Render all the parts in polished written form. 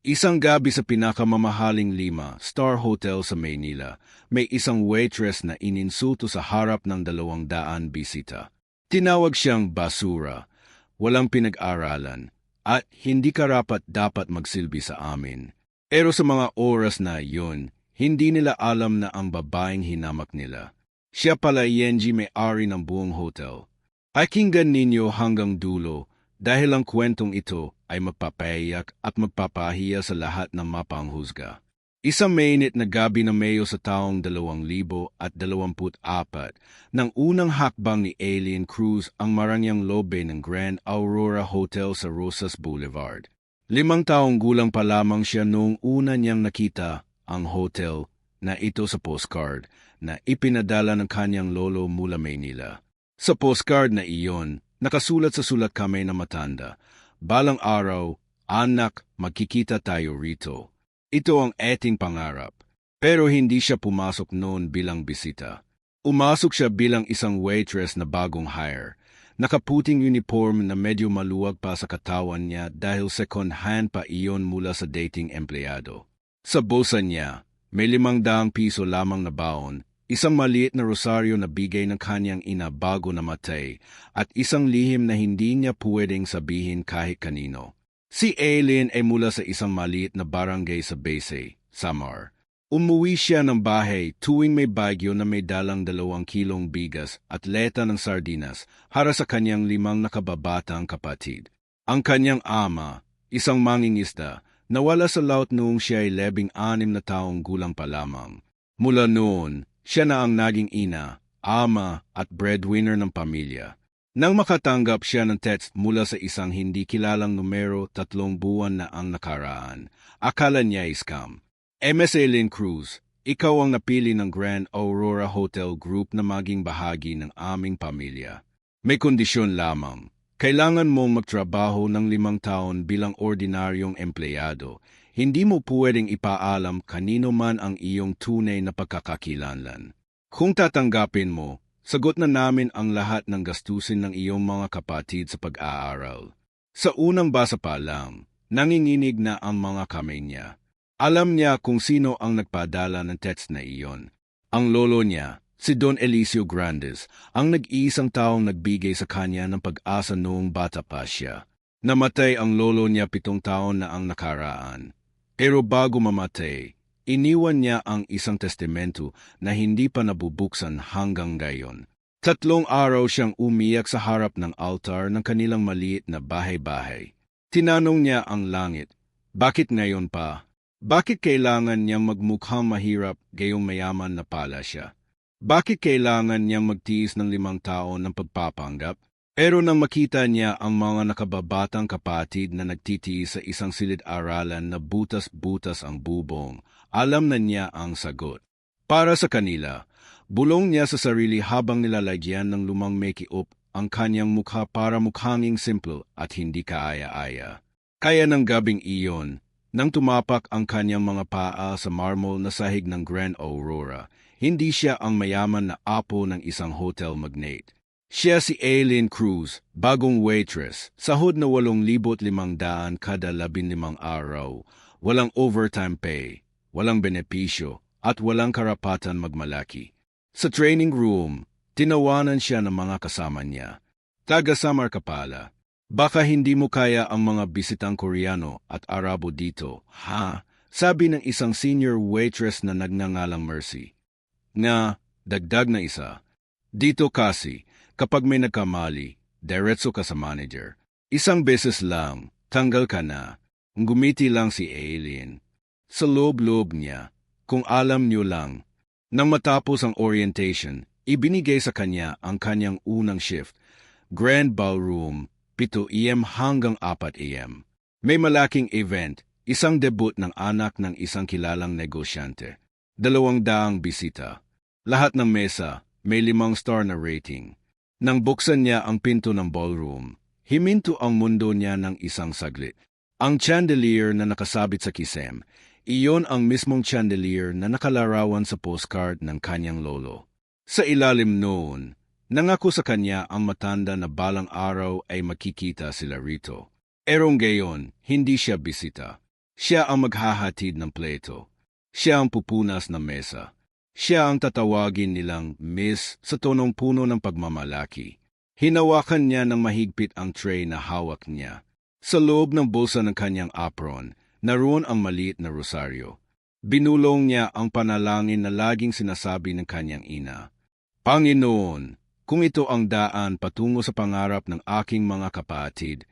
Isang gabi sa pinakamamahaling 5-star hotel sa Maynila, may isang waitress na ininsulto sa harap ng 200 bisita. Tinawag siyang basura, walang pinag-aralan, at hindi karapat-dapat magsilbi sa amin. Pero sa mga oras na yun, hindi nila alam na ang babaeng hinamak nila. Siya pala Yenji, may-ari ng buong hotel. Pakinggan ninyo hanggang dulo dahil ang kwentong ito ay magpapayak at magpapahiya sa lahat ng mapanghusga. Isang mainit na gabi na Mayo sa taong 2024, nang unang hakbang ni Aileen Cruz ang marangyang lobe ng Grand Aurora Hotel sa Rosas Boulevard. 5 taong gulang pa lamang siya noong una niyang nakita ang hotel na ito sa postcard na ipinadala ng kanyang lolo mula Maynila. Sa postcard na iyon, nakasulat sa sulat kamay na matanda, "Balang araw, anak, magkikita tayo rito." Ito ang ating pangarap. Pero hindi siya pumasok noon bilang bisita. Umasok siya bilang isang waitress na bagong hire. Nakaputing uniform na medyo maluwag pa sa katawan niya dahil second hand pa iyon mula sa dating empleyado. Sa bulsa niya, may 500 piso lamang na baon, isang maliit na rosaryo na bigay ng kanyang ina bago namatay, at isang lihim na hindi niya pwedeng sabihin kahit kanino. Si Aileen ay mula sa isang maliit na barangay sa Baysay, Samar. Umuwi siya ng bahay tuwing may bagyo na may dalang 2 kilong bigas at leta ng sardinas para sa kanyang 5 nakababatang kapatid. Ang kanyang ama, isang mangingisda, nawala sa laut noong siya ay 16 na taong gulang pa lamang. Mula noon, siya na ang naging ina, ama at breadwinner ng pamilya. Nang makatanggap siya ng text mula sa isang hindi kilalang numero 3 buwan na ang nakaraan, akala niya ay scam. Ms. Aileen Cruz, ikaw ang napili ng Grand Aurora Hotel Group na maging bahagi ng aming pamilya. May kondisyon lamang. Kailangan mong magtrabaho ng 5 taon bilang ordinaryong empleyado. Hindi mo pwedeng ipaalam kanino man ang iyong tunay na pagkakakilanlan. Kung tatanggapin mo, sagot na namin ang lahat ng gastusin ng iyong mga kapatid sa pag-aaral. Sa unang basa pa lang, nanginginig na ang mga kamay niya. Alam niya kung sino ang nagpadala ng text na iyon. Ang lolo niya, si Don Elicio Grandes, ang nag-iisang taong nagbigay sa kanya ng pag-asa noong bata pa siya. Namatay ang lolo niya 7 taon na ang nakaraan. Pero bago mamatay, iniwan niya ang isang testamento na hindi pa nabubuksan hanggang ngayon. 3 araw siyang umiyak sa harap ng altar ng kanilang maliit na bahay-bahay. Tinanong niya ang langit, bakit ngayon pa? Bakit kailangan niyang magmukhang mahirap gayong mayaman na pala siya? Bakit kailangan niyang magtiis ng 5 taon ng pagpapanggap? Pero nang makita niya ang mga nakababatang kapatid na nagtitiis sa isang silid-aralan na butas-butas ang bubong, alam na niya ang sagot. Para sa kanila, bulong niya sa sarili habang nilalagyan ng lumang make-up ang kanyang mukha para mukhanging simple at hindi kaaya-aya. Kaya ng gabing iyon, nang tumapak ang kanyang mga paa sa marmol na sahig ng Grand Aurora, hindi siya ang mayaman na apo ng isang hotel magnate. Siya si Aileen Cruz, bagong waitress, sahod na 8,500 kada 15 araw, walang overtime pay, walang benepisyo, at walang karapatan magmalaki. Sa training room, tinawanan siya ng mga kasama niya. Taga-Samar ka pala. Baka hindi mo kaya ang mga bisitang Koreano at Arabo dito, ha? Sabi ng isang senior waitress na nagngangalang Mercy. Nga, dagdag na isa. Dito kasi, kapag may nagkamali, diretso ka sa manager. Isang beses lang, tanggal ka na. Ngumiti lang si Aileen. Sa loob-loob niya, kung alam niyo lang, nang matapos ang orientation, ibinigay sa kanya ang kanyang unang shift, Grand Ballroom, 7 AM hanggang 4 AM. May malaking event, isang debut ng anak ng isang kilalang negosyante. 200 bisita. Lahat ng mesa, may 5 star na rating. Nang buksan niya ang pinto ng ballroom, himinto ang mundo niya ng isang saglit. Ang chandelier na nakasabit sa kisem, iyon ang mismong chandelier na nakalarawan sa postcard ng kanyang lolo. Sa ilalim noon, nangako sa kanya ang matanda na balang araw ay makikita sila rito. Erong gayon, hindi siya bisita. Siya ang maghahatid ng pleto. Siya ang pupunas ng mesa. Siya ang tatawagin nilang Miss sa tonong puno ng pagmamalaki. Hinawakan niya ng mahigpit ang tray na hawak niya. Sa loob ng bulsa ng kanyang apron, naroon ang maliit na rosaryo. Binulong niya ang panalangin na laging sinasabi ng kanyang ina. Panginoon, kung ito ang daan patungo sa pangarap ng aking mga kapatid,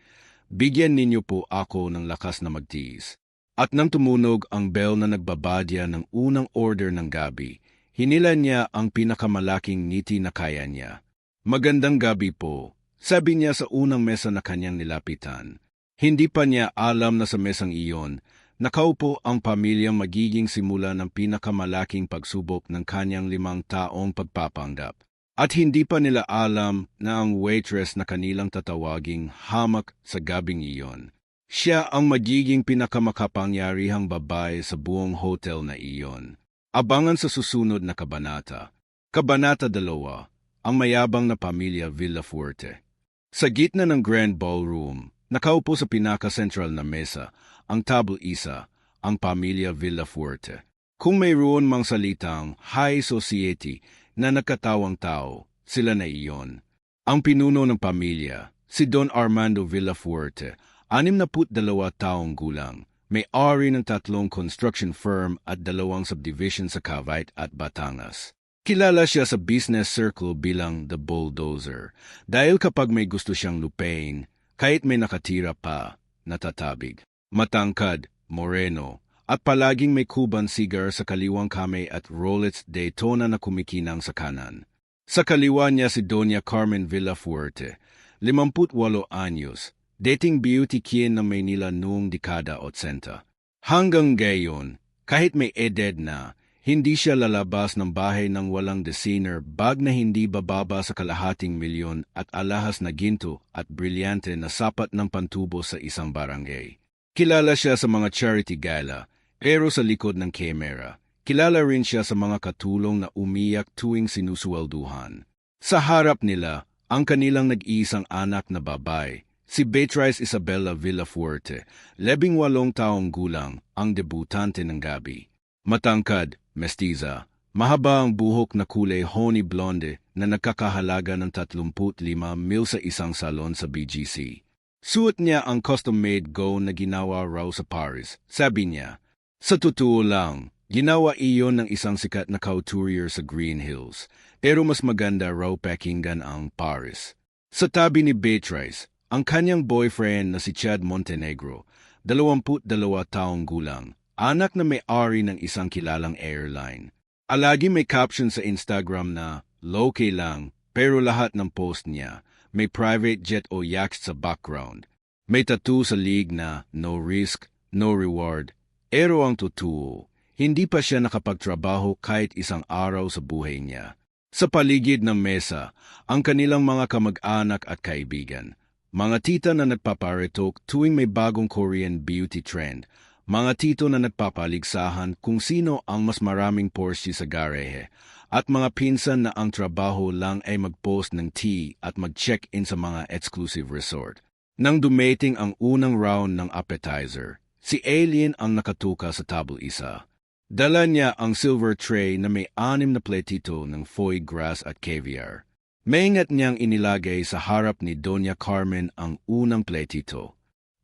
bigyan ninyo po ako ng lakas na magtiis. At nang tumunog ang bell na nagbabadya ng unang order ng gabi, hinila niya ang pinakamalaking ngiti na kaya niya. Magandang gabi po, sabi niya sa unang mesa na kanyang nilapitan. Hindi pa niya alam na sa mesang iyon, nakaupo ang pamilyang magiging simula ng pinakamalaking pagsubok ng kanyang 5 taong pagpapanggap. At hindi pa nila alam na ang waitress na kanilang tatawaging hamak sa gabing iyon. Siya ang magiging pinakamakapangyarihang babae sa buong hotel na iyon. Abangan sa susunod na kabanata. Kabanata 2, ang mayabang na pamilya Villafuerte. Sa gitna ng Grand Ballroom, nakaupo sa pinaka-central na mesa, ang table isa, ang pamilya Villafuerte. Kung mayroon mang salitang high society na nakatawang tao, sila na iyon. Ang pinuno ng pamilya, si Don Armando Villafuerte, 62 taong gulang, may-ari ng 3 construction firm at 2 subdivision sa Cavite at Batangas. Kilala siya sa business circle bilang The Bulldozer dahil kapag may gusto siyang lupain, kahit may nakatira pa, natatabig. Matangkad, moreno, at palaging may Cuban cigar sa kaliwang kamay at Rolex Daytona na kumikinang sa kanan. Sa kaliwa niya si Doña Carmen Villafuerte, 58 anyos, dating beauty queen ng Maynila noong dekada 80. Hanggang gayon, kahit may edad na, hindi siya lalabas ng bahay ng walang designer bag na hindi bababa sa $250,000 at alahas na ginto at brilyante na sapat ng pantubo sa isang barangay. Kilala siya sa mga charity gala, pero sa likod ng kamera, kilala rin siya sa mga katulong na umiyak tuwing sinuswelduhan. Sa harap nila, ang kanilang nag-iisang anak na babae, si Beatrice Isabella Villafuerte, 18 taong gulang, ang debutante ng gabi. Matangkad, mestiza, mahaba ang buhok na kulay honey blonde na nagkakahalaga ng 35,000 sa isang salon sa BGC. Suot niya ang custom-made gown na ginawa raw sa Paris. Sabi niya, sa totoo lang, ginawa iyon ng isang sikat na couturier sa Green Hills, pero mas maganda raw pakinggan ang Paris. Sa tabi ni Beatrice, ang kanyang boyfriend na si Chad Montenegro, 22 taong gulang, anak na may-ari ng isang kilalang airline. Alagi may caption sa Instagram na, low-key lang, pero lahat ng post niya, may private jet o yacht sa background. May tattoo sa leeg na, no risk, no reward. Pero ang totoo, hindi pa siya nakapagtrabaho kahit isang araw sa buhay niya. Sa paligid ng mesa, ang kanilang mga kamag-anak at kaibigan. Mga tita na nagpaparitok tuwing may bagong Korean beauty trend. Mga tito na nagpapaligsahan kung sino ang mas maraming Porsche sa garehe. At mga pinsan na ang trabaho lang ay mag-post ng tea at mag-check-in sa mga exclusive resort. Nang dumating ang unang round ng appetizer, si Alien ang nakatuka sa table isa. Dala niya ang silver tray na may 6 na platito ng foie gras at caviar. Maingat niyang inilagay sa harap ni Doña Carmen ang unang platito.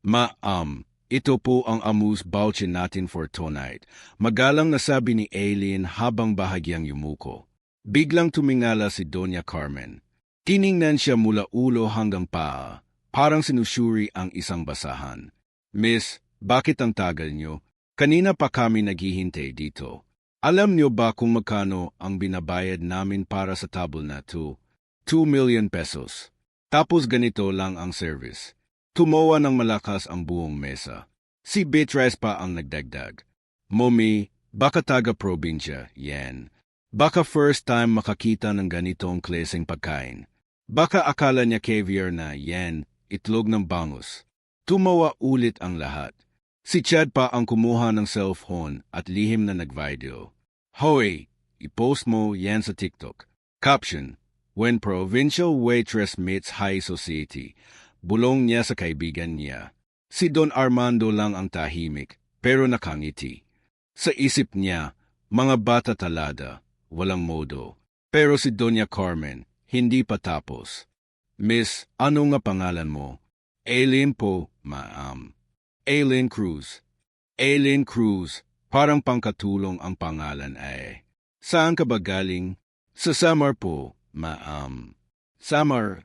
Ma'am, ito po ang amuse bouche natin for tonight. Magalang na sabi ni Alien habang bahagyang yumuko. Biglang tumingala si Doña Carmen. Tiningnan siya mula ulo hanggang paa, parang sinusuri ang isang basahan. Miss, bakit ang tagal niyo? Kanina pa kami naghihintay dito. Alam niyo ba kung magkano ang binabayad namin para sa table na to? 2 million pesos. Tapos ganito lang ang service. Tumawa ng malakas ang buong mesa. Si Beatrice pa ang nagdagdag. Mommy, baka taga-probinsya, yan. Baka first time makakita ng ganitong klaseng pagkain. Baka akala niya caviar na, yan, itlog ng bangus. Tumawa ulit ang lahat. Si Chad pa ang kumuha ng cellphone at lihim na nag-video. Hoy, i-post mo yan sa TikTok. Caption, when provincial waitress meets high society, bulong niya sa kaibigan niya. Si Don Armando lang ang tahimik, pero nakangiti. Sa isip niya, mga bata talada, walang modo. Pero si Doña Carmen, hindi pa tapos. Miss, ano nga pangalan mo? Aileen po, ma'am. Aileen Cruz. Aileen Cruz, parang pangkatulong ang pangalan ay. Saan ka ba galing? Sa Samar po, ma'am. Samar?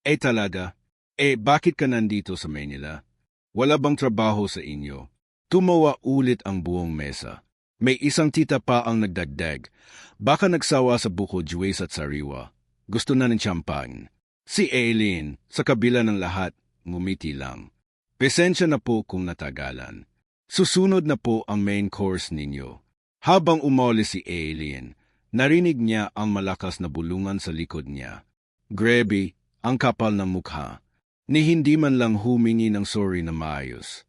Talaga? Bakit ka nandito sa Manila? Wala bang trabaho sa inyo? Tumawa ulit ang buong mesa. May isang tita pa ang nagdagdag. Baka nagsawa sa buko juice at sariwa. Gusto na ng champagne. Si Aileen, sa kabila ng lahat, ngumiti lang. Pasensya na po kung natagalan. Susunod na po ang main course ninyo. Habang umalis si Aileen, narinig niya ang malakas na bulungan sa likod niya. Grabe, ang kapal ng mukha. Ni hindi man lang humingi ng sorry na maayos.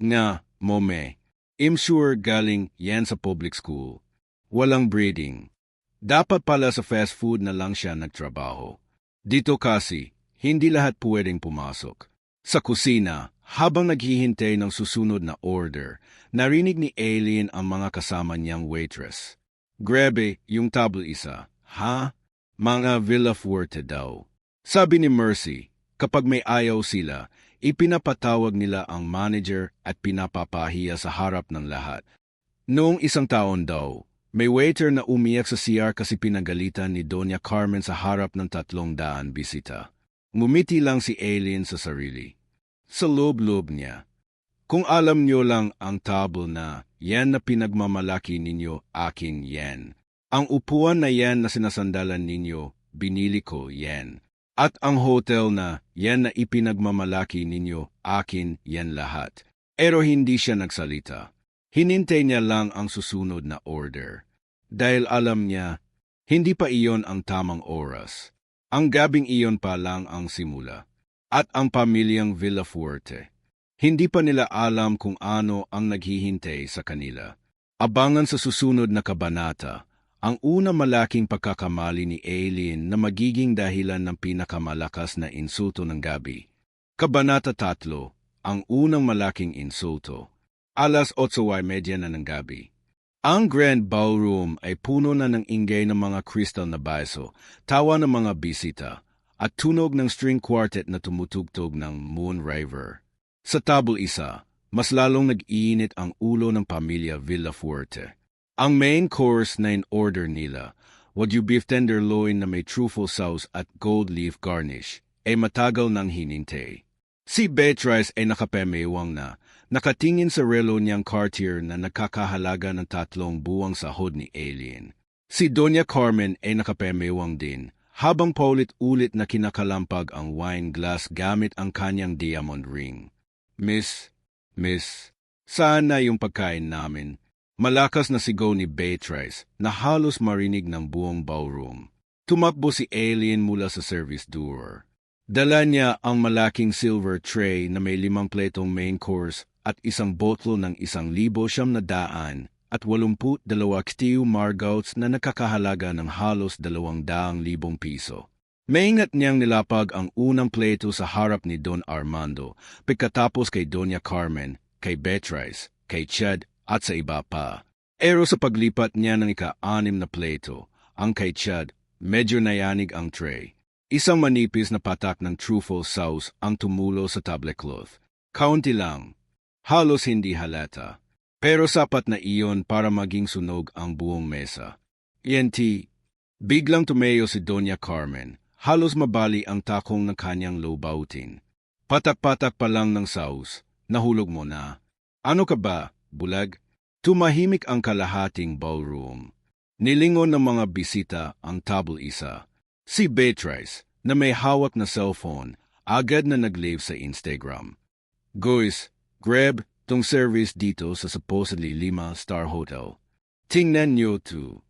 Nga, mome, I'm sure galing yan sa public school. Walang breeding. Dapat pala sa fast food na lang siya nagtrabaho. Dito kasi, hindi lahat pwedeng pumasok. Sa kusina, habang naghihintay ng susunod na order, narinig ni Aileen ang mga kasama niyang waitress. Grabe, yung table isa. Ha? Mga Villa Fuerte daw. Sabi ni Mercy, kapag may ayaw sila, ipinapatawag nila ang manager at pinapapahiya sa harap ng lahat. Noong isang taon daw, may waiter na umiyak sa CR kasi pinagalitan ni Doña Carmen sa harap ng 300 bisita. Ngumiti lang si Aileen sa sarili. Sa loob-loob niya. Kung alam niyo lang ang table na yan na pinagmamalaki ninyo, akin yan. Ang upuan na yan na sinasandalan ninyo, binili ko yan. At ang hotel na yan na ipinagmamalaki ninyo, akin yan lahat. Pero hindi siya nagsalita. Hinintay niya lang ang susunod na order. Dahil alam niya, hindi pa iyon ang tamang oras. Ang gabing iyon pa lang ang simula. At ang pamilyang Villafuerte. Hindi pa nila alam kung ano ang naghihintay sa kanila. Abangan sa susunod na kabanata, ang una malaking pagkakamali ni Aileen na magiging dahilan ng pinakamalakas na insulto ng gabi. Kabanata 3, ang unang malaking insulto. 8:30 na ng gabi. Ang Grand Ballroom ay puno na ng ingay ng mga crystal na baso, tawa ng mga bisita, at tunog ng string quartet na tumutugtog ng Moon River. Sa table isa, mas lalong nag-iinit ang ulo ng pamilya Villafuerte. Ang main course na in-order nila, Wagyu beef tenderloin na may truffle sauce at gold leaf garnish, ay matagal nang hinintay. Si Beatrice ay nakapemewang na, nakatingin sa relo niyang Cartier na nagkakahalaga ng 3 buwang sahod ni Aileen. Si Doña Carmen ay nakapemewang din, habang paulit-ulit na kinakalampag ang wine glass gamit ang kanyang diamond ring. Miss, saan na yung pagkain namin? Malakas na sigaw ni Beatrice na halos marinig ng buong ballroom. Tumakbo si Aileen mula sa service door. Dala niya ang malaking silver tray na may 5 pletong main course at isang botlo ng 1,900 at 82 Castillo Margaux na nakakahalaga ng halos 200,000 piso. Maingat niyang nilapag ang unang pleto sa harap ni Don Armando, pagkatapos kay Doña Carmen, kay Beatrice, kay Chad at sa iba pa. Pero sa paglipat niya ng ika-6 na pleto, ang kay Chad, medyo nayanig ang tray. Isang manipis na patak ng truffle sauce ang tumulo sa tablecloth. Kaunti lang. Halos hindi halata. Pero sapat na iyon para maging sunog ang buong mesa. Yenti, biglang tumayo si Doña Carmen. Halos mabali ang takong ng kanyang lobautin. Patak-patak pa lang ng sauce. Nahulog mo na. Ano ka ba, bulag? Tumahimik ang kalahating ballroom. Nilingon ng mga bisita ang table isa. Si Beatrice, na may hawak na cellphone, agad na nag-live sa Instagram. Guys, grab tong service dito sa supposedly 5-star hotel. Tingnan nyo to.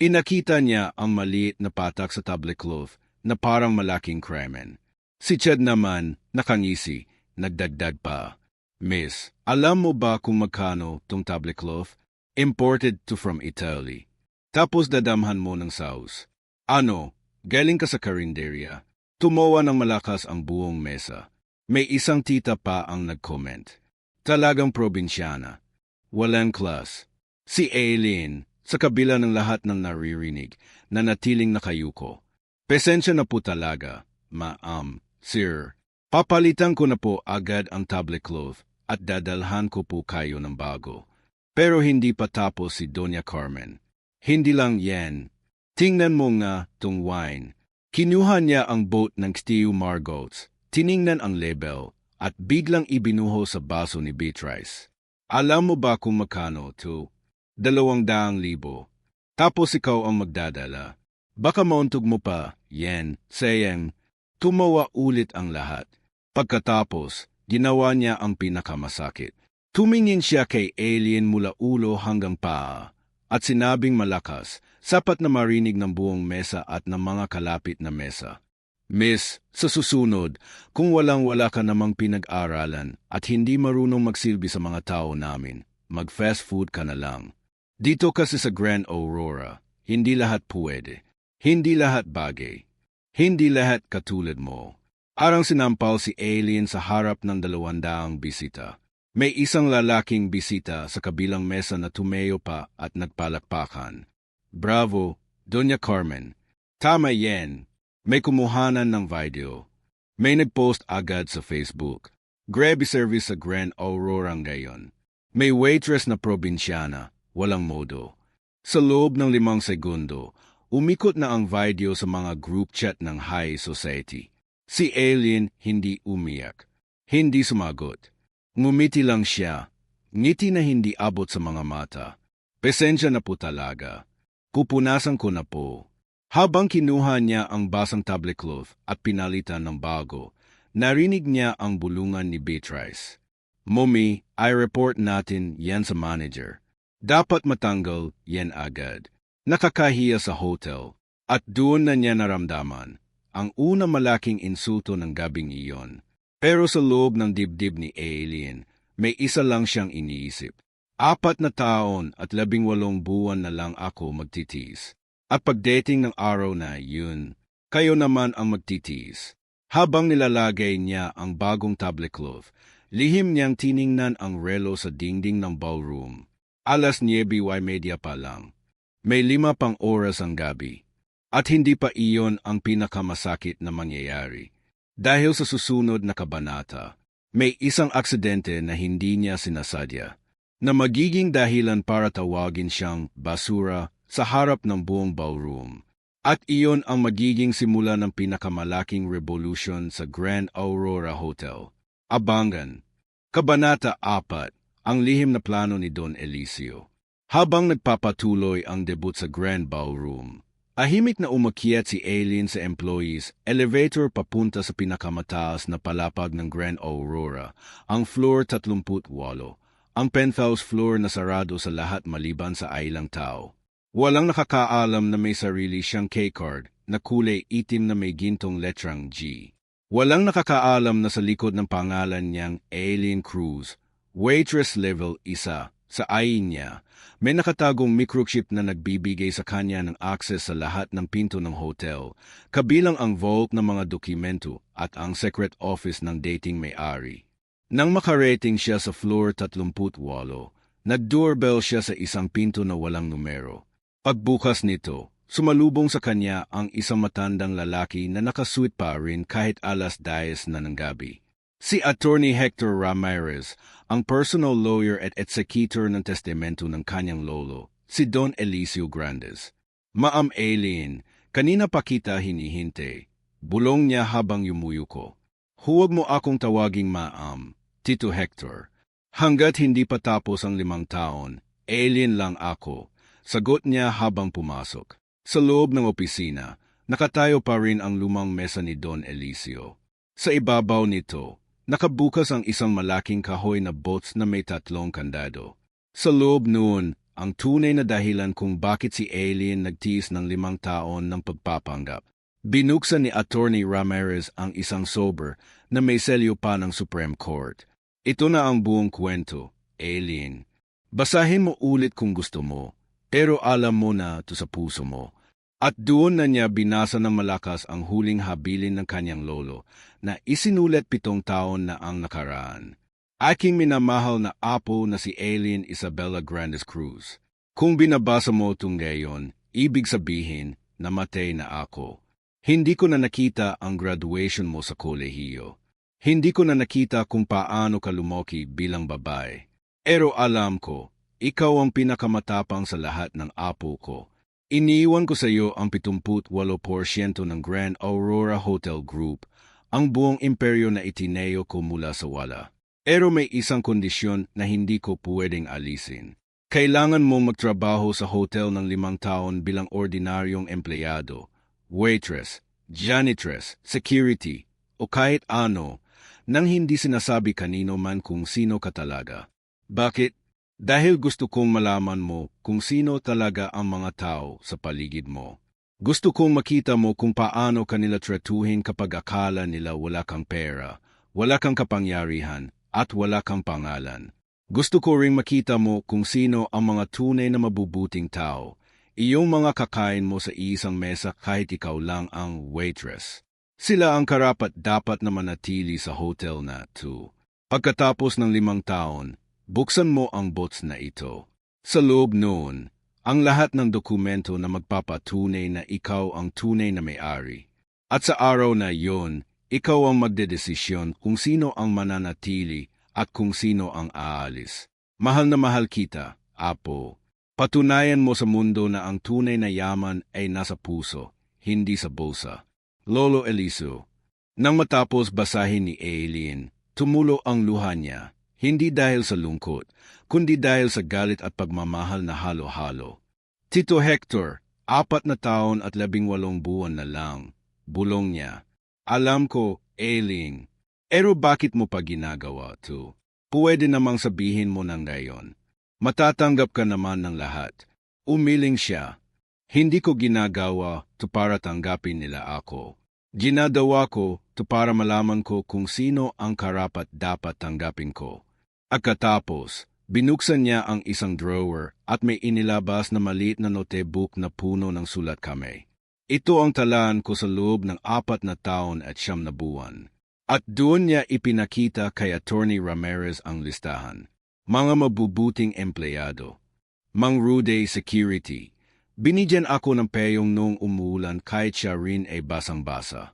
Inakita niya ang maliit na patak sa tablecloth na parang malaking kremen. Si Chad naman, nakangisi, nagdagdag pa. Miss, alam mo ba kung magkano tong tablecloth? Imported to from Italy. Tapos dadamhan mo ng sauce. Ano? Galing ka sa karinderya. Tumawa ng malakas ang buong mesa. May isang tita pa ang nag-comment. Talagang probinsyana. walang class. Si Aileen, sa kabila ng lahat ng naririnig, nanatiling nakayuko. Pasensya na po talaga, ma'am, sir. Papalitan ko na po agad ang tablecloth at dadalhan ko po kayo ng bago. Pero hindi pa tapos si Doña Carmen. Hindi lang yan. Tingnan mo nga tong wine. Kinuha niya ang boat ng Steve Margot's, tiningnan ang label, at biglang ibinuho sa baso ni Beatrice. Alam mo ba kung magkano to? 200,000. Tapos ikaw ang magdadala. Baka mauntog mo pa, yen, sayang. Tumawa ulit ang lahat. Pagkatapos, ginawa niya ang pinakamasakit. Tumingin siya kay Aileen mula ulo hanggang paa, at sinabing malakas, sapat na marinig ng buong mesa at ng mga kalapit na mesa. Miss, sa susunod, kung walang-wala ka namang pinag-aralan at hindi marunong magsilbi sa mga tao namin, mag-fast food ka na lang. Dito kasi sa Grand Aurora, hindi lahat pwede. Hindi lahat bagay. Hindi lahat katulad mo. Arang sinampal si Aileen sa harap ng 200 bisita. May isang lalaking bisita sa kabilang mesa na tumayo pa at nagpalakpakan. Bravo, Doña Carmen. Tama yan. May kumuhanan ng video. May nagpost agad sa Facebook. Grabe service sa Grand Aurora ngayon. May waitress na probinsyana, walang modo. Sa loob ng 5 segundo, umikot na ang video sa mga group chat ng high society. Si Aileen hindi umiyak. Hindi sumagot. Ngumiti lang siya. Ngiti na hindi abot sa mga mata. Pasensya na po talaga. Pupunasan ko na po. Habang kinuha niya ang basang tablecloth at pinalitan ng bago, narinig niya ang bulungan ni Beatrice. Mommy, i-report natin yan sa manager. Dapat matanggal yan agad. Nakakahiya sa hotel. At doon na niya naramdaman ang una malaking insulto ng gabing iyon. Pero sa loob ng dibdib ni Aileen, may isa lang siyang iniisip. 4 na taon at 18 buwan na lang ako magtitiis. At pagdating ng araw na yun, kayo naman ang magtitiis. Habang nilalagay niya ang bagong tablecloth, lihim niyang tiningnan ang relo sa dingding ng ballroom. 9:30 pa lang. May 5 pang oras ang gabi. At hindi pa iyon ang pinakamasakit na mangyayari. Dahil sa susunod na kabanata, may isang aksidente na hindi niya sinasadya, na magiging dahilan para tawagin siyang basura sa harap ng buong ballroom. At iyon ang magiging simula ng pinakamalaking revolution sa Grand Aurora Hotel. Abangan. Kabanata 4, ang lihim na plano ni Don Eliseo. Habang nagpapatuloy ang debut sa Grand Ballroom, ahimik na umakyat si Aileen sa employees elevator papunta sa pinakamataas na palapag ng Grand Aurora, ang floor 38, ang penthouse floor na sarado sa lahat maliban sa ilang tao. Walang nakakaalam na may sarili siyang keycard na kulay itim na may gintong letrang G. Walang nakakaalam na sa likod ng pangalan niyang Aileen Cruz, waitress level 1, sa ayin niya, may nakatagong microchip na nagbibigay sa kanya ng access sa lahat ng pinto ng hotel, kabilang ang vault ng mga dokumento at ang secret office ng dating may-ari. Nang makarating siya sa floor 38, nag-doorbell siya sa isang pinto na walang numero. Pagbukas nito, sumalubong sa kanya ang isang matandang lalaki na nakasuit pa rin kahit 10:00 na ng gabi. Si Attorney Hector Ramirez, ang personal lawyer at executor ng testamento ng kanyang lolo, si Don Eliseo Grandes. Ma'am Aileen, kanina pa kita hinihintay. Bulong niya habang yumuyuko. Huwag mo akong tawaging ma'am, Tito Hector. Hanggat hindi pa tapos ang 5 taon, Aileen lang ako. Sagot niya habang pumasok. Sa loob ng opisina, nakatayo pa rin ang lumang mesa ni Don Eliseo. Sa ibabaw nito, nakabukas ang isang malaking kahoy na box na may 3 kandado. Sa loob noon, ang tunay na dahilan kung bakit si Aileen nagtiis ng 5 taon ng pagpapanggap. Binuksan ni Attorney Ramirez ang isang sober na may selyo pa ng Supreme Court. Ito na ang buong kwento, Aileen. Basahin mo ulit kung gusto mo, pero alam mo na to sa puso mo. At doon na niya binasa ng malakas ang huling habilin ng kanyang lolo na isinulat 7 taon na ang nakaraan. Aking minamahal na apo na si Aileen Isabella Grandes Cruz. Kung binabasa mo itong ngayon, ibig sabihin, namatay na ako. Hindi ko na nakita ang graduation mo sa kolehiyo. Hindi ko na nakita kung paano ka lumaki bilang babae. Pero alam ko, ikaw ang pinakamatapang sa lahat ng apo ko. Iniiwan ko sa iyo ang 78% ng Grand Aurora Hotel Group, ang buong imperyo na itineo ko mula sa wala. Pero may isang kondisyon na hindi ko pwedeng alisin. Kailangan mong magtrabaho sa hotel ng 5 taon bilang ordinaryong empleyado, waitress, janitress, security, o kahit ano, nang hindi sinasabi kanino man kung sino ka talaga. Bakit? Dahil gusto kong malaman mo kung sino talaga ang mga tao sa paligid mo. Gusto kong makita mo kung paano kanila tratuhin kapag akala nila wala kang pera, wala kang kapangyarihan, at wala kang pangalan. Gusto ko ring makita mo kung sino ang mga tunay na mabubuting tao, iyong mga kakain mo sa isang mesa kahit ikaw lang ang waitress. Sila ang karapat-dapat na manatili sa hotel na ito. Pagkatapos ng 5 taon, buksan mo ang box na ito. Sa loob noon, ang lahat ng dokumento na magpapatunay na ikaw ang tunay na may-ari. At sa araw na iyon, ikaw ang magdedesisyon kung sino ang mananatili at kung sino ang aalis. Mahal na mahal kita, Apo. Patunayan mo sa mundo na ang tunay na yaman ay nasa puso, hindi sa bulsa. Lolo Eliso. Nang matapos basahin ni Aileen, tumulo ang luha niya, hindi dahil sa lungkot, kundi dahil sa galit at pagmamahal na halo-halo. Tito Hector, 4 na taon at 18 buwan na lang, bulong niya. Alam ko, Aileen, pero bakit mo pa ginagawa to? Pwede namang sabihin mo ng ngayon. Matatanggap ka naman ng lahat. Umiling siya. Hindi ko ginagawa to para tanggapin nila ako. Ginagawa ko to para malaman ko kung sino ang karapat-dapat tanggapin ko. At katapos, binuksan niya ang isang drawer at may inilabas na maliit na notebook na puno ng sulat kamay. Ito ang talaan ko sa loob ng 4 na taon at 9 na buwan. At doon niya ipinakita kay Attorney Ramirez ang listahan. Mga mabubuting empleyado. Mang Rude Security. Binigyan ako ng peyong noong umuulan kahit siya rin ay basang-basa.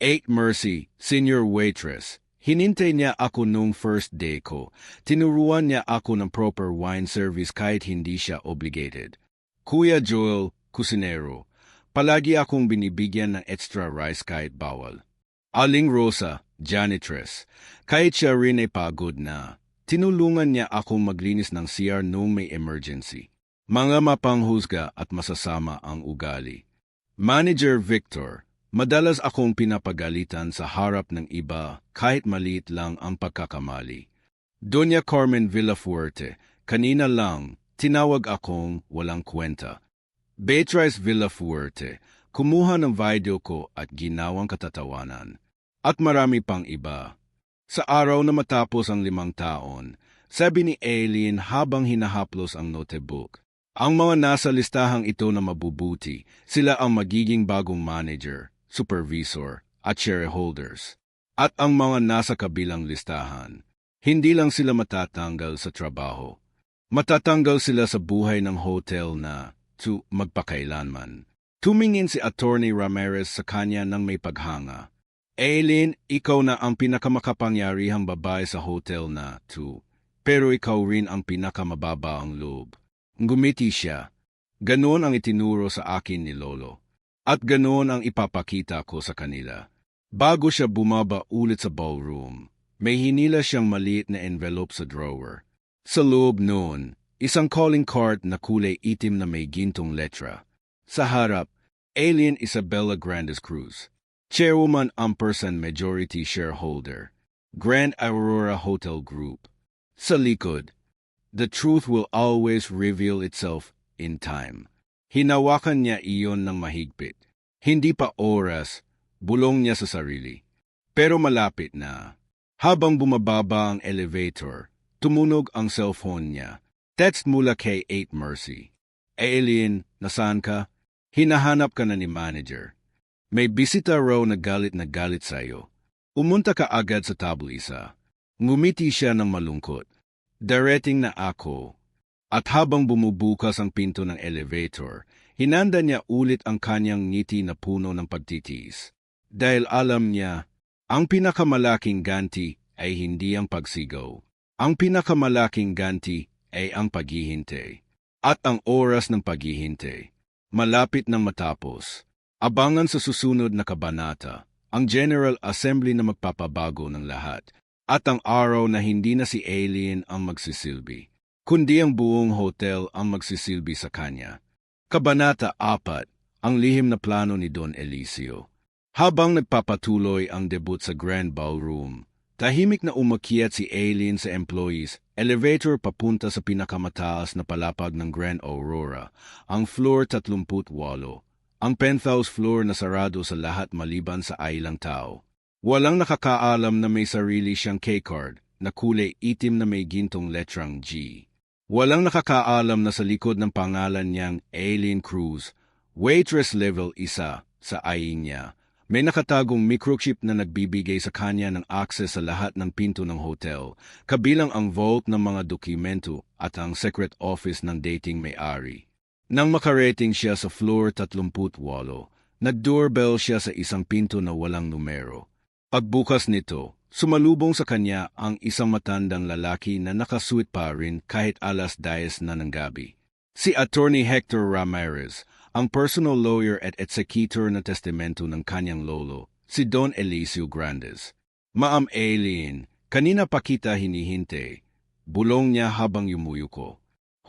8 Mercy, Senior Waitress. Hinintay niya ako noong first day ko. Tinuruan niya ako ng proper wine service kahit hindi siya obligated. Kuya Joel, kusinero. Palagi akong binibigyan ng extra rice kahit bawal. Aling Rosa, janitress. Kahit siya rin ay pagod na. Tinulungan niya akong maglinis ng CR noong may emergency. Mga mapanghusga at masasama ang ugali. Manager Victor, madalas akong pinapagalitan sa harap ng iba kahit maliit lang ang pagkakamali. Doña Carmen Villafuerte, kanina lang, tinawag akong walang kwenta. Beatrice Villafuerte, kumuha ng video ko at ginawang katatawanan. At marami pang iba. Sa araw na matapos ang 5 taon, sabi ni Aileen habang hinahaplos ang notebook, ang mga nasa listahang ito na mabubuti, sila ang magiging bagong manager, supervisor, at shareholders. At ang mga nasa kabilang listahan, hindi lang sila matatanggal sa trabaho. Matatanggal sila sa buhay ng hotel na magpakailanman. Tumingin si Attorney Ramirez sa kanya ng may paghanga. Aileen, ikaw na ang pinakamakapangyarihang babae sa hotel na pero ikaw rin ang pinakamababa ang loob. Ngumiti siya. Ganoon ang itinuro sa akin ni Lolo. At ganoon ang ipapakita ko sa kanila. Bago siya bumaba ulit sa ballroom, may hinila siyang maliit na envelope sa drawer. Sa loob noon, isang calling card na kulay itim na may gintong letra. Sa harap, Aileen Isabella Grandes Cruz. Chairwoman Ampersand Majority Shareholder. Grand Aurora Hotel Group. Sa likod, the truth will always reveal itself in time. Hinawakan niya iyon ng mahigpit. Hindi pa oras, bulong niya sa sarili. Pero malapit na. Habang bumababa ang elevator, tumunog ang cellphone niya. Text mula kay 8 Mercy. Aileen, nasaan ka? Hinahanap ka na ni manager. May bisita raw na galit sa'yo. Umunta ka agad sa tablisa. Ngumiti siya ng malungkot. Darating na ako. At habang bumubukas ang pinto ng elevator, hinanda niya ulit ang kanyang ngiti na puno ng pagtitiis. Dahil alam niya, ang pinakamalaking ganti ay hindi ang pagsigaw. Ang pinakamalaking ganti ay ang paghihintay. At ang oras ng paghihintay, malapit nang matapos. Abangan sa susunod na kabanata, ang General Assembly na magpapabago ng lahat. At ang araw na hindi na si Aileen ang magsisilbi, kundi ang buong hotel ang magsisilbi sa kanya. Kabanata 4, ang lihim na plano ni Don Eliseo. Habang nagpapatuloy ang debut sa Grand Ballroom, tahimik na umakyat si Aileen sa employees, elevator papunta sa pinakamataas na palapag ng Grand Aurora, ang floor 38, ang penthouse floor na sarado sa lahat maliban sa ilang tao. Walang nakakaalam na may sarili siyang keycard na kulay itim na may gintong letrang G. Walang nakakaalam na sa likod ng pangalan niyang Aileen Cruz, waitress level 1 sa IE niya, may nakatagong microchip na nagbibigay sa kanya ng access sa lahat ng pinto ng hotel, kabilang ang vault ng mga dokumento at ang secret office ng dating may-ari. Nang makarating siya sa floor 38, nag-doorbell siya sa isang pinto na walang numero. Pagbukas nito, sumalubong sa kanya ang isang matandang lalaki na nakasuit pa rin kahit 10:00 na ng gabi. Si Attorney Hector Ramirez, ang personal lawyer at executor na testamento ng kanyang lolo, si Don Eliseo Grandes. Ma'am Aileen, kanina pa kita hinihintay. Bulong niya habang yumuyuko.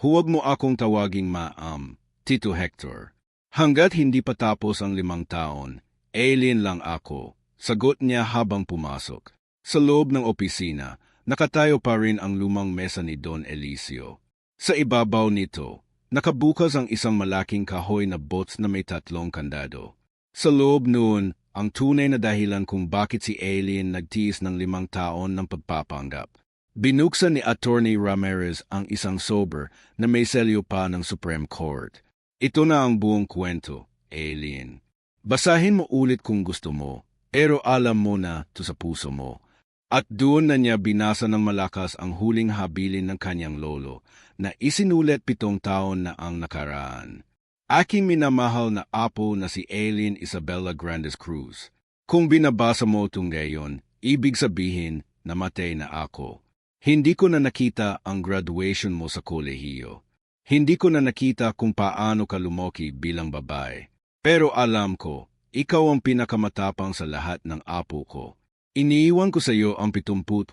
Huwag mo akong tawaging ma'am, Tito Hector. Hanggat hindi pa tapos ang 5 taon, Aileen lang ako. Sagot niya habang pumasok. Sa loob ng opisina, nakatayo pa rin ang lumang mesa ni Don Eliseo. Sa ibabaw nito, nakabukas ang isang malaking kahoy na box na may 3 kandado. Sa loob noon, ang tunay na dahilan kung bakit si Aileen nagtiis ng 5 taon ng pagpapanggap. Binuksan ni Attorney Ramirez ang isang sober na may selyo pa ng Supreme Court. Ito na ang buong kwento, Aileen. Basahin mo ulit kung gusto mo. Pero alam mo na to sa puso mo. At doon na niya binasa ng malakas ang huling habilin ng kanyang lolo na isinulat 7 taon na ang nakaraan. Aking minamahal na apo na si Aileen Isabella Grandes Cruz. Kung binabasa mo itong ngayon, ibig sabihin namatay na ako. Hindi ko na nakita ang graduation mo sa kolehiyo. Hindi ko na nakita kung paano ka lumaki bilang babae. Pero alam ko, ikaw ang pinakamatapang sa lahat ng apo ko. Iniiwan ko sa iyo ang 78%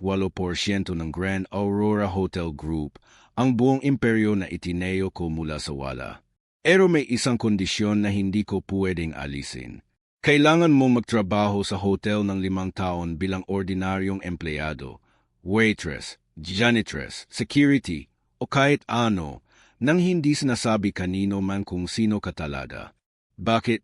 ng Grand Aurora Hotel Group, ang buong imperyo na itineo ko mula sa wala. Pero may isang kondisyon na hindi ko pwedeng alisin. Kailangan mo magtrabaho sa hotel ng 5 taon bilang ordinaryong empleyado, waitress, janitress, security, o kahit ano, nang hindi sinasabi kanino man kung sino ka talaga. Bakit?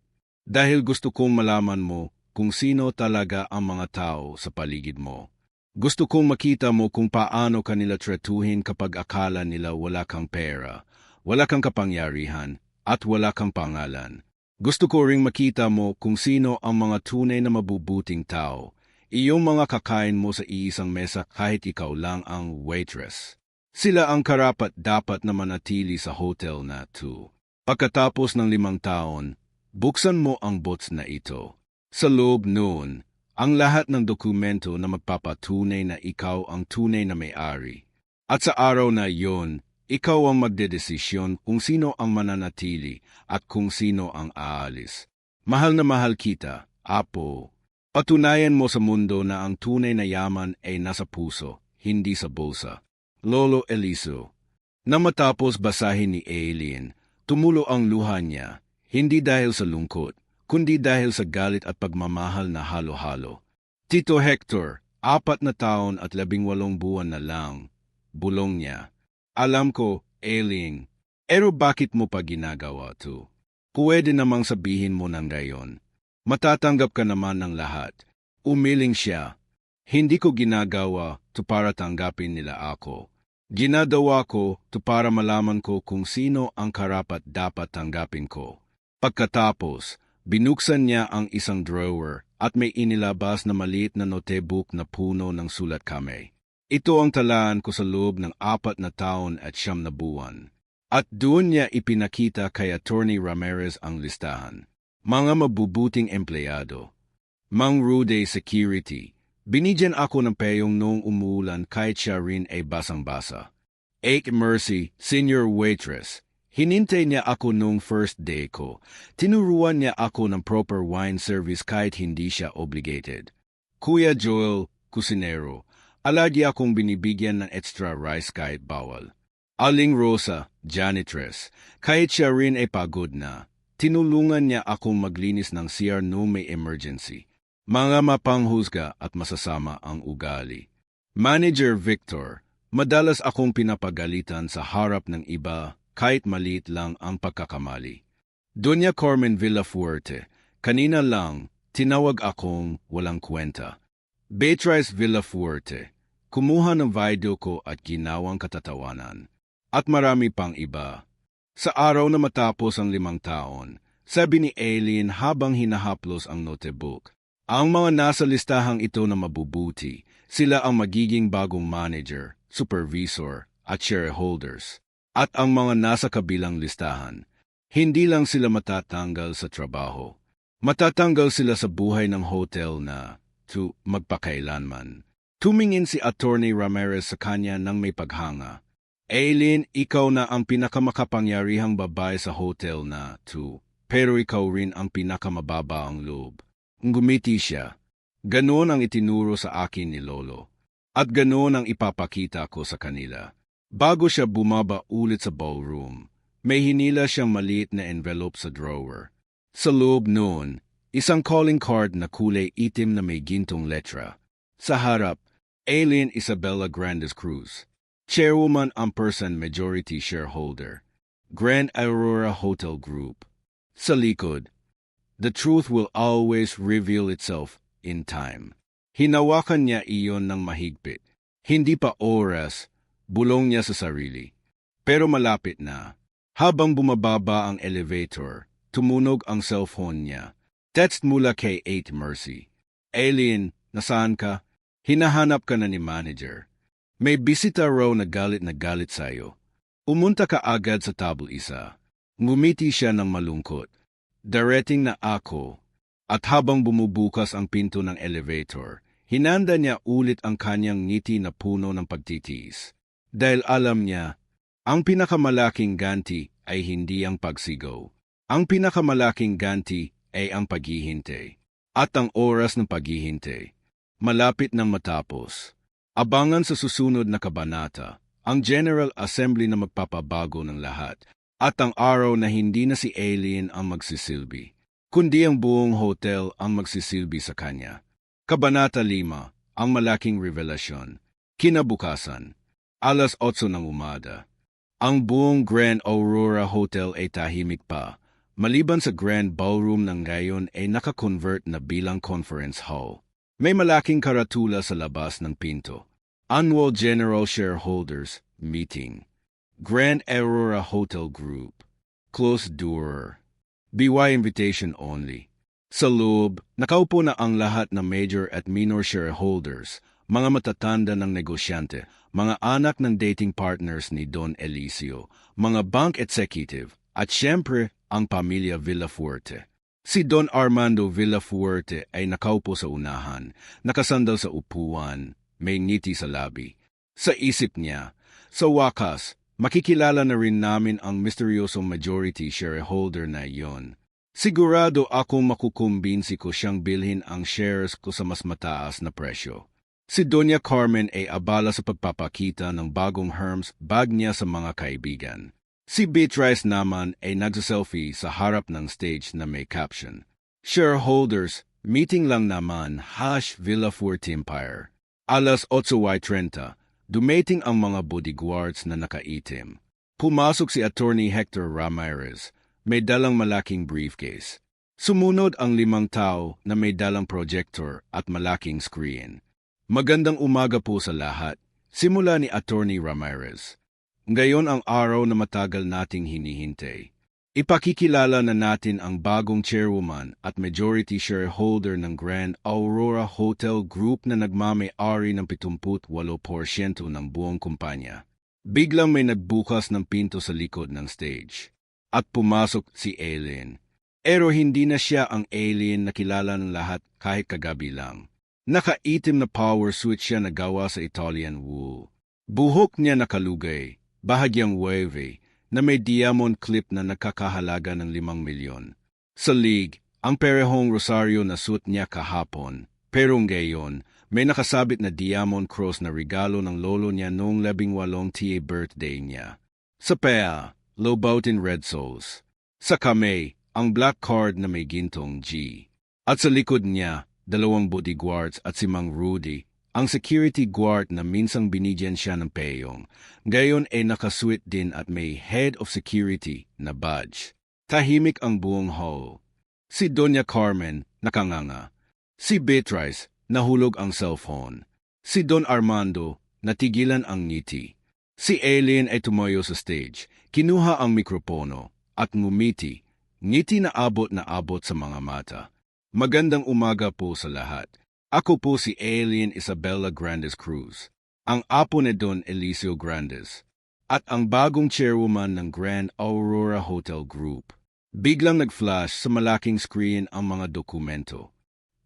Dahil gusto kong malaman mo kung sino talaga ang mga tao sa paligid mo. Gusto kong makita mo kung paano kanila tratuhin kapag akala nila wala kang pera, wala kang kapangyarihan, at wala kang pangalan. Gusto ko ring makita mo kung sino ang mga tunay na mabubuting tao, iyong mga kakain mo sa iisang mesa kahit ikaw lang ang waitress. Sila ang karapat-dapat na manatili sa hotel na to. Pagkatapos ng 5 taon, buksan mo ang box na ito. Sa loob noon, ang lahat ng dokumento na magpapatunay na ikaw ang tunay na may-ari. At sa araw na iyon, ikaw ang magdedesisyon kung sino ang mananatili at kung sino ang aalis. Mahal na mahal kita, Apo. Patunayan mo sa mundo na ang tunay na yaman ay nasa puso, hindi sa bulsa. Lolo Eliseo. Nang matapos basahin ni Aileen, tumulo ang luha niya. Hindi dahil sa lungkot, kundi dahil sa galit at pagmamahal na halo-halo. Tito Hector, 4 na taon at 18 buwan na lang, bulong niya. Alam ko, Aileen, pero bakit mo pa ginagawa to? Pwede namang sabihin mo ng gayon. Matatanggap ka naman ng lahat. Umiling siya. Hindi ko ginagawa to para tanggapin nila ako. Ginagawa ko to para malaman ko kung sino ang karapat dapat tanggapin ko. Pagkatapos, binuksan niya ang isang drawer at may inilabas na maliit na notebook na puno ng sulat kamay. Ito ang talaan ko sa loob ng 4 taon at 9 buwan. At doon niya ipinakita kay Attorney Ramirez ang listahan. Mga mabubuting empleyado. Mang Rude Security. Binigyan ako ng peyong noong umuulan kahit siya rin ay basang-basa. Ake Mercy, senior waitress. Hinintay niya ako noong first day ko. Tinuruan niya ako ng proper wine service kahit hindi siya obligated. Kuya Joel, kusinero. Alagi akong binibigyan ng extra rice kahit bawal. Aling Rosa, janitress. Kahit siya rin ay pagod na. Tinulungan niya akong maglinis ng CR noong may emergency. Mga mapanghusga at masasama ang ugali. Manager Victor, madalas akong pinapagalitan sa harap ng iba kahit maliit lang ang pagkakamali. Doña Carmen Villafuerte, kanina lang, tinawag akong walang kwenta. Beatrice Villafuerte, kumuha ng video ko at ginawang katatawanan. At marami pang iba. Sa araw na matapos ang 5 taon, sabi ni Aileen habang hinahaplos ang notebook, ang mga nasa listahang ito na mabubuti, sila ang magiging bagong manager, supervisor, at shareholders. At ang mga nasa kabilang listahan, hindi lang sila matatanggal sa trabaho. Matatanggal sila sa buhay ng hotel na, magpakailanman. Tumingin si Attorney Ramirez sa kanya nang may paghanga. Aileen, ikaw na ang pinakamakapangyarihang babae sa hotel na, pero ikaw rin ang pinakamababa ang loob. Ngumiti siya. Ganoon ang itinuro sa akin ni Lolo. At ganoon ang ipapakita ko sa kanila. Bago siya bumaba ulit sa ballroom, may hinila siyang maliit na envelope sa drawer. Sa loob noon, isang calling card na kulay itim na may gintong letra. Sa harap, Aileen Isabella Grandes Cruz. Chairwoman ang person majority shareholder. Grand Aurora Hotel Group. Sa likod, the truth will always reveal itself in time. Hinawakan niya iyon ng mahigpit. Hindi pa oras, bulong niya sa sarili. Pero malapit na. Habang bumababa ang elevator, tumunog ang cellphone niya. Text mula kay 8 Mercy. Aileen, nasaan ka? Hinahanap ka na ni manager. May bisita raw na galit sa'yo. Umunta ka agad sa table isa. Ngumiti siya ng malungkot. Darating na ako, at habang bumubukas ang pinto ng elevator, hinanda niya ulit ang kanyang ngiti na puno ng pagtitiis. Dahil alam niya, ang pinakamalaking ganti ay hindi ang pagsigaw. Ang pinakamalaking ganti ay ang paghihintay. At ang oras ng paghihintay, malapit nang matapos. Abangan sa susunod na kabanata, ang General Assembly na magpapabago ng lahat. At ang araw na hindi na si Aileen ang magsisilbi, kundi ang buong hotel ang magsisilbi sa kanya. Kabanata 5, ang malaking revelasyon. Kinabukasan, alas 8 ng umaga. Ang buong Grand Aurora Hotel ay tahimik pa, maliban sa Grand Ballroom ng ngayon ay naka-convert na bilang conference hall. May malaking karatula sa labas ng pinto. Annual General Shareholders Meeting. Grand Aurora Hotel Group. Closed door. BY invitation only. Sa loob, nakaupo na ang lahat ng major at minor shareholders, mga matatanda ng negosyante, mga anak ng dating partners ni Don Elicio, mga bank executive, at siyempre ang pamilya Villafuerte. Si Don Armando Villafuerte ay nakaupo sa unahan, nakasandal sa upuan, may ngiti sa labi. Sa isip niya, sa wakas, makikilala na rin namin ang misteryosong majority shareholder na iyon. Sigurado akong makukumbinsi ko siyang bilhin ang shares ko sa mas mataas na presyo. Si Doña Carmen ay abala sa pagpapakita ng bagong Hermes bag niya sa mga kaibigan. Si Beatrice naman ay nagsaselfie sa harap ng stage na may caption, Shareholders, meeting lang naman, #Villafuerte Empire. Alas 8:30. Dumating ang mga bodyguards na nakaitim. Pumasok si Attorney Hector Ramirez, may dalang malaking briefcase. Sumunod ang 5 tao na may dalang projector at malaking screen. Magandang umaga po sa lahat, simula ni Attorney Ramirez. Ngayon ang araw na matagal nating hinihintay. Ipakikilala na natin ang bagong chairwoman at majority shareholder ng Grand Aurora Hotel Group na nagmamay-ari ng 78% ng buong kumpanya. Biglang may nagbukas ng pinto sa likod ng stage. At pumasok si Aileen. Pero hindi na siya ang Aileen na kilala ng lahat kahit kagabi lang. Nakaitim na power suit siya na gawa sa Italian wool. Buhok niya nakalugay, bahagyang wavy, na may diamond clip na nakakahalaga ng 5 milyon. Sa league, ang perehong rosaryo na suit niya kahapon, pero ngayon, may nakasabit na diamond cross na regalo ng lolo niya noong 18th birthday niya. Sa paa, Louboutin Red Soles. Sa kamay, ang black card na may gintong G. At sa likod niya, 2 bodyguards at si Mang Rudy, ang security guard na minsang binigyan siya ng peyong, gayon ay nakasweet din at may head of security na badge. Tahimik ang buong hall. Si Doña Carmen, nakanganga. Si Beatrice, nahulog ang cellphone. Si Don Armando, natigilan ang ngiti. Si Aileen ay tumayo sa stage, kinuha ang mikropono, at ngumiti. Ngiti na abot sa mga mata. Magandang umaga po sa lahat. Ako po si Aileen Isabella Grandes Cruz, ang apo ni Don Eliseo Grandes, at ang bagong chairwoman ng Grand Aurora Hotel Group. Biglang nag-flash sa malaking screen ang mga dokumento.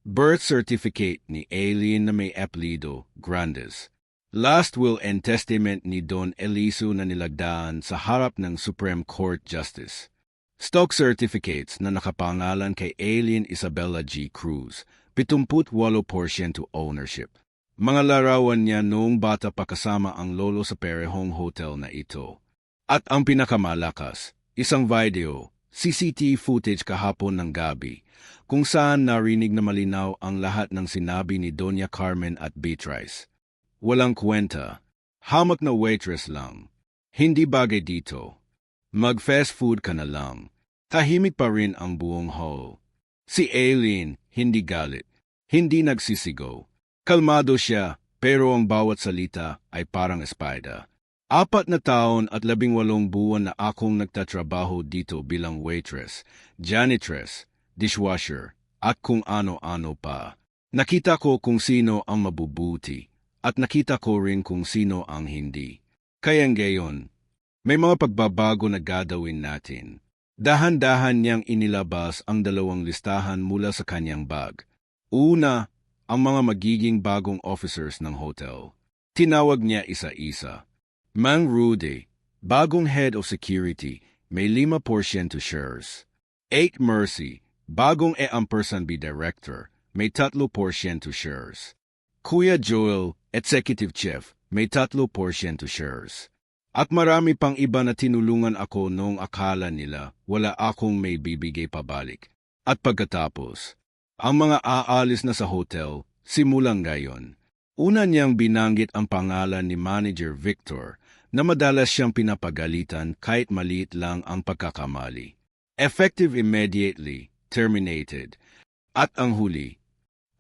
Birth certificate ni Aileen na may apelyido, Grandes. Last will and testament ni Don Eliseo na nilagdaan sa harap ng Supreme Court Justice. Stock certificates na nakapangalan kay Aileen Isabella G. Cruz, 78% ownership. Mga larawan niya noong bata pa kasama ang lolo sa perehong hotel na ito. At ang pinakamalakas, isang video, CCTV footage kahapon ng gabi, kung saan narinig na malinaw ang lahat ng sinabi ni Doña Carmen at Beatrice. Walang kwenta, hamak na waitress lang. Hindi bagay dito. Mag-fast food ka na lang. Tahimik pa rin ang buong hall. Si Aileen, hindi galit, hindi nagsisigaw. Kalmado siya, pero ang bawat salita ay parang espada. 4 na taon at 18 buwan na akong nagtatrabaho dito bilang waitress, janitress, dishwasher, at kung ano-ano pa. Nakita ko kung sino ang mabubuti, at nakita ko rin kung sino ang hindi. Kaya ngayon, may mga pagbabago na gagawin natin. Dahan-dahan niyang inilabas ang 2 listahan mula sa kanyang bag. Una, ang mga magiging bagong officers ng hotel. Tinawag niya isa-isa. Mang Rudy, bagong head of security, may 5% shares. 8 Mercy, bagong E-Ampersand director, may 3% shares. Kuya Joel, executive chef, may 3% shares. At marami pang iba na tinulungan ako noong akala nila wala akong may bibigay pabalik. At pagkatapos, ang mga aalis na sa hotel, simulang ngayon. Una niyang binanggit ang pangalan ni Manager Victor na madalas siyang pinapagalitan kahit maliit lang ang pagkakamali. Effective immediately, terminated. At ang huli,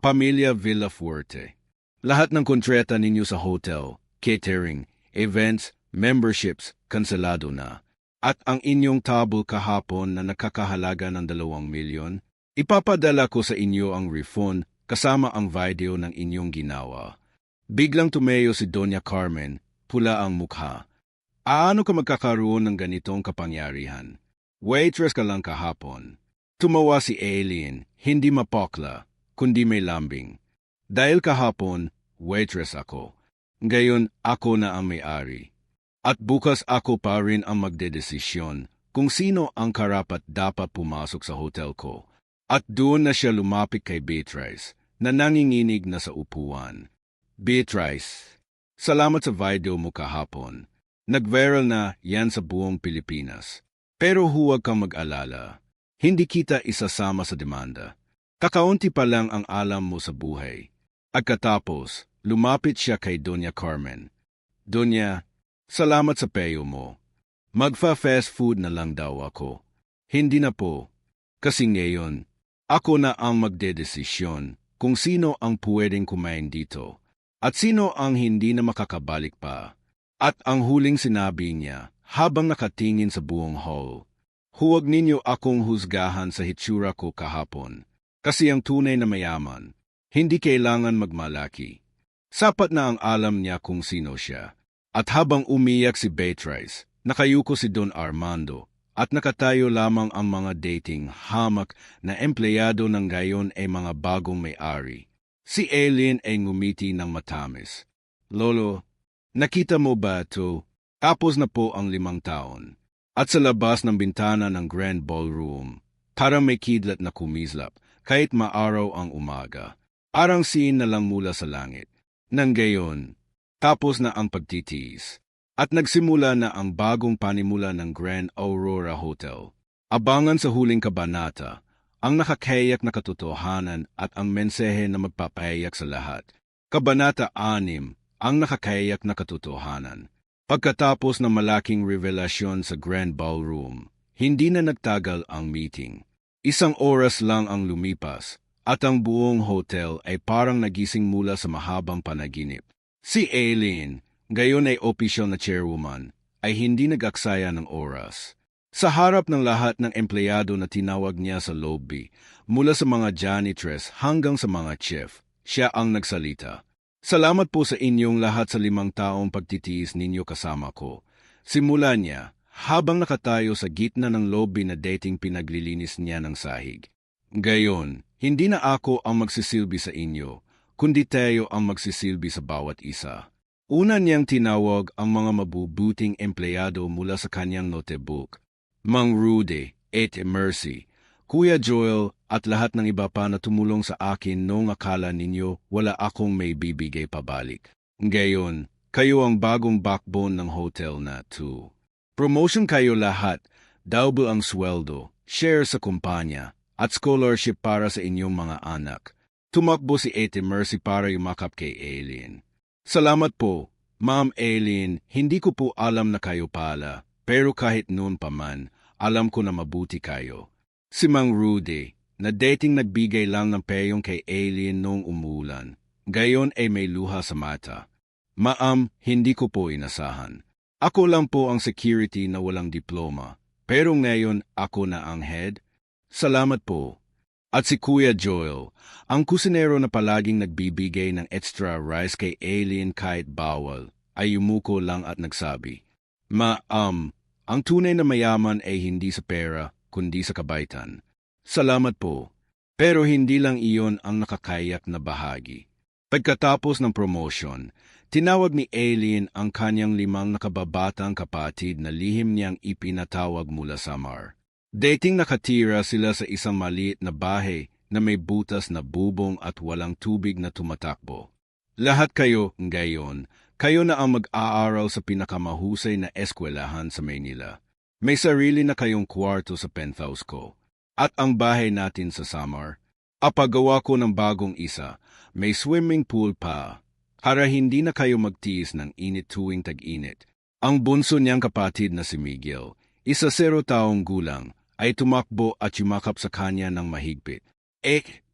Pamilya Villafuerte. Lahat ng kontrata ninyo sa hotel, catering, events, memberships, kanselado na. At ang inyong table kahapon na nakakahalaga ng 2 milyon, ipapadala ko sa inyo ang refund kasama ang video ng inyong ginawa. Biglang tumayo si Doña Carmen, pula ang mukha. Aano ka magkakaroon ng ganitong kapangyarihan? Waitress ka lang kahapon. Tumawa si Aileen, hindi mapokla, kundi may lambing. Dahil kahapon, waitress ako. Ngayon, ako na ang may-ari. At bukas ako pa rin ang magdedesisyon kung sino ang karapat-dapat pumasok sa hotel ko. At doon na siya lumapit kay Beatrice, na nanginginig na sa upuan. Beatrice, salamat sa video mo kahapon. Nag-viral na yan sa buong Pilipinas. Pero huwag kang mag-alala. Hindi kita isasama sa demanda. Kakaunti pa lang ang alam mo sa buhay. At katapos, lumapit siya kay Doña Carmen. Doña, salamat sa payo mo. Magfa-fast food na lang daw ako. Hindi na po. Kasi ngayon, ako na ang magdedesisyon kung sino ang pwedeng kumain dito at sino ang hindi na makakabalik pa. At ang huling sinabi niya habang nakatingin sa buong hall, Huwag ninyo akong husgahan sa hitsura ko kahapon. Kasi ang tunay na mayaman, hindi kailangan magmalaki. Sapat na ang alam niya kung sino siya. At habang umiyak si Beatrice, nakayuko si Don Armando at nakatayo lamang ang mga dating hamak na empleyado ng gayon ay mga bagong may-ari. Si Aileen ay ngumiti ng matamis. Lolo, nakita mo ba ito? Tapos na po ang 5 taon. At sa labas ng bintana ng Grand Ballroom, parang may kidlat na kumislap kahit maaraw ang umaga. Arang scene na lang mula sa langit. Nang gayon, tapos na ang pagtitiis. At nagsimula na ang bagong panimula ng Grand Aurora Hotel. Abangan sa huling kabanata, ang nakakayak na katotohanan at ang mensahe na magpapayak sa lahat. Kabanata 6, ang nakakayak na katotohanan. Pagkatapos ng malaking revelasyon sa Grand Ballroom, hindi na nagtagal ang meeting. 1 oras lang ang lumipas, at ang buong hotel ay parang nagising mula sa mahabang panaginip. Si Aileen, gayon ay opisyal na chairwoman, ay hindi nag-aksaya ng oras. Sa harap ng lahat ng empleyado na tinawag niya sa lobby, mula sa mga janitress hanggang sa mga chef, siya ang nagsalita. Salamat po sa inyong lahat sa 5 taong pagtitiis ninyo kasama ko. Simula niya, habang nakatayo sa gitna ng lobby na dating pinaglilinis niya ng sahig. Gayon, hindi na ako ang magsisilbi sa inyo, kundi tayo ang magsisilbi sa bawat isa. Una niyang tinawag ang mga mabubuting empleyado mula sa kanyang notebook. Mang Rudy, Ate Mercy, Kuya Joel at lahat ng iba pa na tumulong sa akin noong akala ninyo wala akong may bibigay pabalik. Ngayon, kayo ang bagong backbone ng hotel na 2. Promotion kayo lahat, double ang sweldo, share sa kumpanya, at scholarship para sa inyong mga anak. Tumakbo si Ate Mercy para yumakap kay Aileen. Salamat po, Ma'am Aileen, hindi ko po alam na kayo pala, pero kahit noon pa man, alam ko na mabuti kayo. Si Mang Rudy, na dating nagbigay lang ng peyong kay Aileen noong umulan, gayon ay may luha sa mata. Ma'am, hindi ko po inasahan. Ako lang po ang security na walang diploma, pero ngayon ako na ang head. Salamat po. At si Kuya Joel, ang kusinero na palaging nagbibigay ng extra rice kay Aileen kahit bawal, ay yumuko lang at nagsabi, Ma'am, ang tunay na mayaman ay hindi sa pera, kundi sa kabaitan. Salamat po. Pero hindi lang iyon ang nakakayak na bahagi. Pagkatapos ng promotion, tinawag ni Aileen ang kanyang 5 nakababatang kapatid na lihim niyang ipinatawag mula sa Samar. Dating nakatira sila sa isang maliit na bahay na may butas na bubong at walang tubig na tumatakbo. Lahat kayo, ngayon, kayo na ang mag-aaral sa pinakamahusay na eskwelahan sa Maynila. May sarili na kayong kwarto sa penthouse ko. At ang bahay natin sa Samar, apagawa ko ng bagong isa, may swimming pool pa. Para hindi na kayo magtiis ng init tuwing tag-init. Ang bunso niyang kapatid na si Miguel, 0 taong gulang, ay tumakbo at yumakap sa kanya ng mahigpit.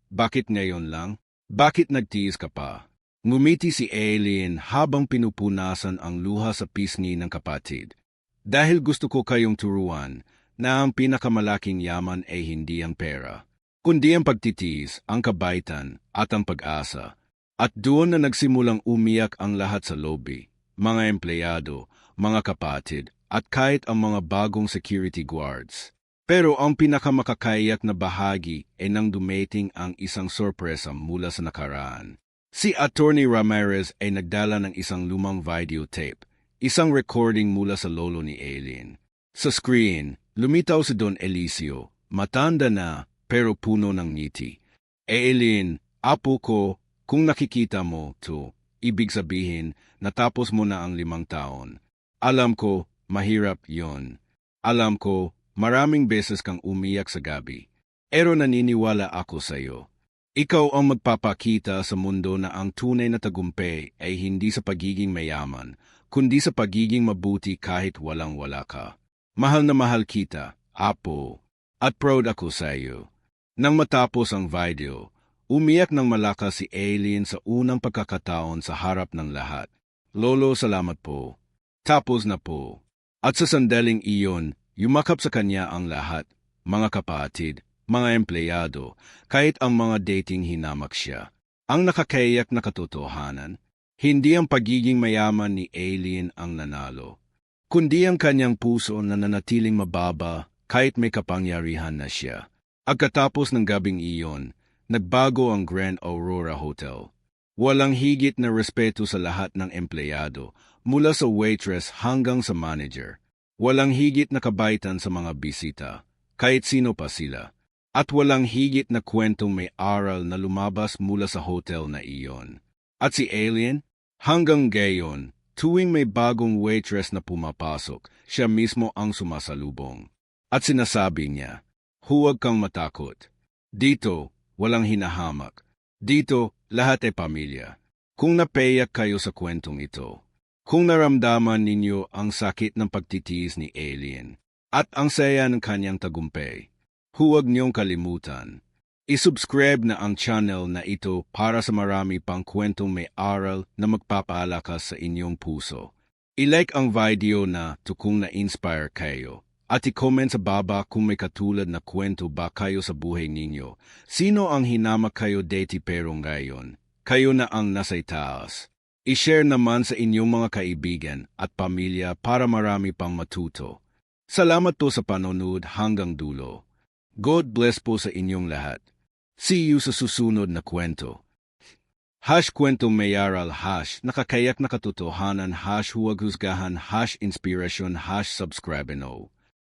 Bakit ngayon lang? Bakit nagtiis ka pa? Ngumiti si Aileen habang pinupunasan ang luha sa pisngi ng kapatid. Dahil gusto ko kayong turuan na ang pinakamalaking yaman ay hindi ang pera, kundi ang pagtitiis, ang kabaitan at ang pag-asa. At doon na nagsimulang umiyak ang lahat sa lobby, mga empleyado, mga kapatid, at kahit ang mga bagong security guards. Pero ang pinakamakakayak na bahagi ay nang dumating ang isang sorpresa mula sa nakaraan. Si Attorney Ramirez ay nagdala ng isang lumang videotape, isang recording mula sa lolo ni Aileen. Sa screen, lumitaw si Don Elicio, matanda na pero puno ng ngiti. Aileen, apo ko, kung nakikita mo to, ibig sabihin natapos mo na ang 5 taon. Alam ko, mahirap yon. Alam ko, maraming beses kang umiyak sa gabi. Pero naniniwala ako sa iyo. Ikaw ang magpapakita sa mundo na ang tunay na tagumpay ay hindi sa pagiging mayaman, kundi sa pagiging mabuti kahit walang-wala ka. Mahal na mahal kita, apo, at proud ako sa iyo. Nang matapos ang video, umiyak ng malakas si Aileen sa unang pagkakataon sa harap ng lahat. Lolo, salamat po. Tapos na po. At sa sandaling iyon, Yumakap sa kanya ang lahat, mga kapatid, mga empleyado, kahit ang mga dating hinamak siya. Ang nakakayak na katotohanan, hindi ang pagiging mayaman ni Aileen ang nanalo, kundi ang kanyang puso na nanatiling mababa kahit may kapangyarihan na siya. Pagkatapos ng gabing iyon, nagbago ang Grand Aurora Hotel. Walang higit na respeto sa lahat ng empleyado, mula sa waitress hanggang sa manager. Walang higit na kabaitan sa mga bisita, kahit sino pa sila. At walang higit na kwentong may aral na lumabas mula sa hotel na iyon. At si Aileen, hanggang gayon, tuwing may bagong waitress na pumapasok, siya mismo ang sumasalubong. At sinasabi niya, huwag kang matakot. Dito, walang hinahamak. Dito, lahat ay pamilya. Kung napayak kayo sa kwentong ito, kung naramdaman ninyo ang sakit ng pagtitiis ni Aileen, at ang saya ng kanyang tagumpay, huwag niyong kalimutan. I-subscribe na ang channel na ito para sa marami pang kwentong may aral na magpapalakas sa inyong puso. I-like ang video na to kung na-inspire kayo. At i-comment sa baba kung may katulad na kwento ba kayo sa buhay ninyo. Sino ang hinamak kayo dati pero ngayon? Kayo na ang nasa itaas. I-share naman sa inyong mga kaibigan at pamilya para marami pang matuto. Salamat po sa panonood hanggang dulo. God bless po sa inyong lahat. See you sa susunod na kwento. #kwentong may aral, #nakakayak na katotohanan, #huwag husgahan, #inspirasyon, #subscribe no.